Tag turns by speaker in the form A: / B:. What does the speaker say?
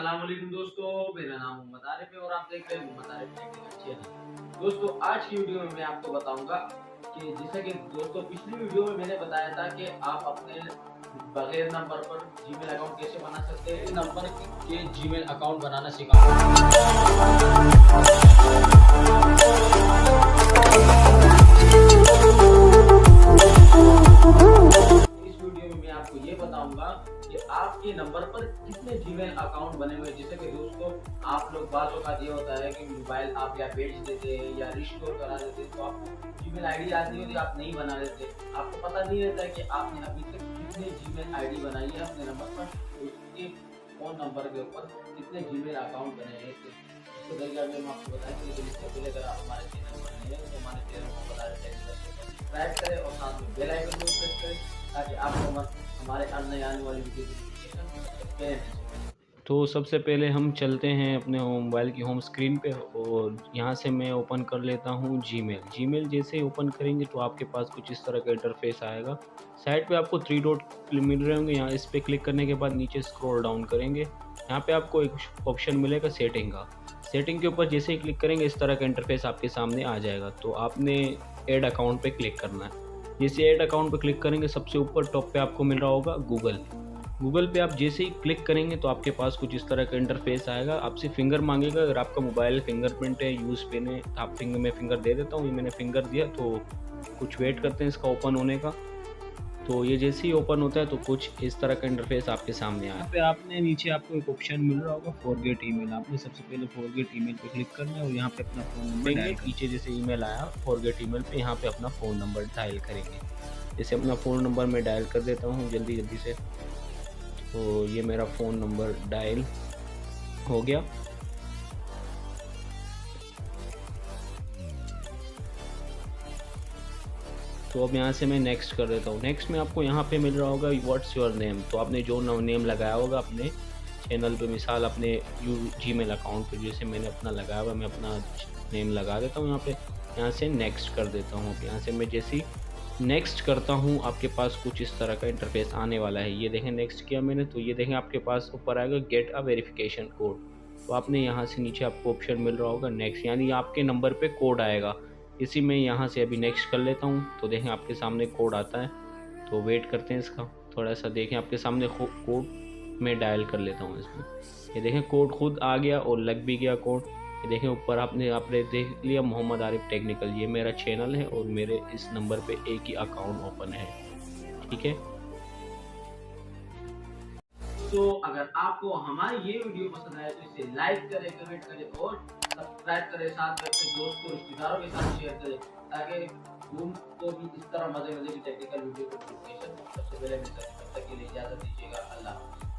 A: अस्सलाम वालेकुम दोस्तों, मेरा नाम मोहम्मद आरिफ है और आप देख रहे हैं मोहम्मद आरिफ टेक्निकल चैनल। दोस्तों आज की वीडियो में मैं आपको बताऊंगा कि जैसे कि दोस्तों पिछली वीडियो में मैंने बताया था कि आप अपने बगैर नंबर पर जीमेल अकाउंट कैसे बना सकते हैं। नंबर के जीमेल अकाउंट बनाना आपको ये बताऊंगा कि आपके नंबर पर कितने जीमेल अकाउंट बने हुए हैं। जैसे कि दोस्तों आप लोग बातों का ये होता है कि मोबाइल आप या बेच देते हैं या रिस्टोर करा देते हैं, तो आपको जीमेल आईडी आती होती है, आप नहीं बना देते, आपको पता नहीं रहता है कि आपने अभी तक कितने जीमेल आईडी बनाई है अपने नंबर पर, उसके फोन नंबर के ऊपर कितने जीमेल अकाउंट बने हैं। इसको तरीका मैं आपको बताएं, लेकिन इससे पहले अगर आप हमारे चैनल पर नए हैं तो हमारे चैनल को सब्सक्राइब करें और साथ में बेल आइकन को प्रेस करें ताकि आपको हमारे आने वाली वीडियो की नोटिफिकेशन।
B: तो सबसे पहले हम चलते हैं अपने मोबाइल की होम स्क्रीन पे और यहाँ से मैं ओपन कर लेता हूँ जीमेल। जैसे ही ओपन करेंगे तो आपके पास कुछ इस तरह का इंटरफेस आएगा। साइड पे आपको 3 डॉट मिल रहे होंगे, यहाँ इस पर क्लिक करने के बाद नीचे स्क्रॉल डाउन करेंगे, यहाँ पे आपको एक ऑप्शन मिलेगा सेटिंग का। सेटिंग के ऊपर जैसे ही क्लिक करेंगे इस तरह का इंटरफेस आपके सामने आ जाएगा। तो आपने ऐड अकाउंट पे क्लिक करना है। जैसे ऐड अकाउंट पे क्लिक करेंगे सबसे ऊपर टॉप पे आपको मिल रहा होगा गूगल पे आप जैसे ही क्लिक करेंगे तो आपके पास कुछ इस तरह का इंटरफेस आएगा। आपसे फिंगर मांगेगा, अगर आपका मोबाइल फिंगरप्रिंट है यूज़ पेन है तो आप मैं फिंगर दे देता हूँ। ये मैंने फिंगर दिया, तो कुछ वेट करते हैं इसका ओपन होने का। तो ये जैसे ही ओपन होता है तो कुछ इस तरह का इंटरफेस आपके सामने आया। यहाँ पे आपने नीचे आपको एक ऑप्शन मिल रहा होगा फॉरगेट ईमेल। आपने सबसे पहले फॉरगेट ईमेल पे क्लिक करना है और यहाँ पे अपना फ़ोन नंबर डायल, नीचे जैसे ईमेल आया फॉरगेट ईमेल पे यहाँ पे अपना फ़ोन नंबर डायल करेंगे। जैसे अपना फ़ोन नंबर मैं डायल कर देता हूँ जल्दी से। तो ये मेरा फ़ोन नंबर डायल हो गया। तो अब यहाँ से मैं नेक्स्ट कर देता हूँ। नेक्स्ट में आपको यहाँ पे मिल रहा होगा व्हाट्स योर नेम। तो आपने जो नेम लगाया होगा अपने चैनल पे, मिसाल अपने जीमेल अकाउंट पे जैसे मैंने अपना लगाया हुआ, मैं अपना नेम लगा देता हूँ यहाँ पे। यहाँ से नेक्स्ट कर देता हूँ। अब यहाँ से मैं जैसे ही नेक्स्ट करता हूँ आपके पास कुछ इस तरह का इंटरफेस आने वाला है। ये देखें नेक्स्ट किया मैंने, तो ये देखें आपके पास ऊपर आएगा गेट अ वेरिफिकेशन कोड। तो आपने यहाँ से नीचे आपको ऑप्शन मिल रहा होगा नेक्स्ट, यानी आपके नंबर पे कोड आएगा। इसी में यहाँ से अभी नेक्स्ट कर लेता हूँ। तो देखें आपके सामने कोड आता है, तो वेट करते हैं इसका थोड़ा सा। देखें आपके सामने कोड मैं डायल कर लेता हूँ इसमें। ये देखें कोड खुद आ गया और लग भी गया कोड। ये देखें ऊपर आपने देख लिया मोहम्मद आरिफ टेक्निकल, ये मेरा चैनल है और मेरे इस नंबर पे एक ही अकाउंट ओपन है। ठीक है।
A: तो अगर आपको हमारी ये वीडियो पसंद आए तो इसे लाइक करें, कमेंट करें और सब्सक्राइब करें, साथ में अपने दोस्तों रिश्तेदारों के साथ शेयर करें ताकि उनको भी इस तरह मजे की टेक्निकल वीडियो को नोटिफिकेशन सबसे पहले मिल सके। तब तक के लिए इजाजत दीजिएगा। अल्लाह।